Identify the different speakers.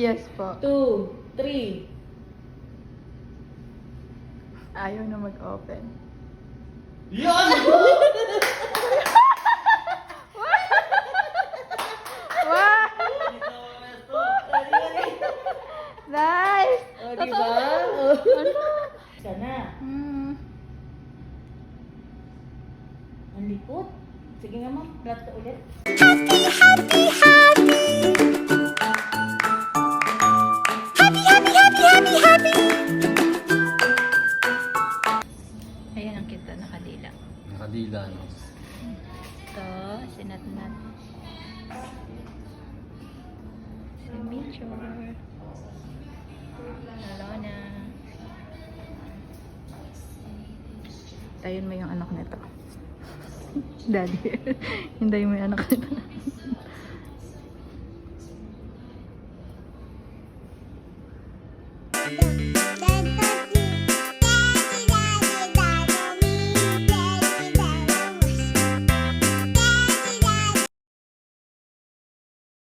Speaker 1: Yes po.
Speaker 2: 2, 3.
Speaker 1: Ayaw na mag-open.
Speaker 3: Yan!
Speaker 1: Wow! Nice!
Speaker 2: O, diba? Isa na. Ang likot. Sige nga mo, flat ka ulit.
Speaker 1: Ayan ang kita, nakadila.
Speaker 3: Nakadila, no?
Speaker 1: Ito, sinat-nat. Signature. Hello na. Tayon mo yung anak nito. Daddy. Hintayin mo yung anak nito.
Speaker 4: Daddy.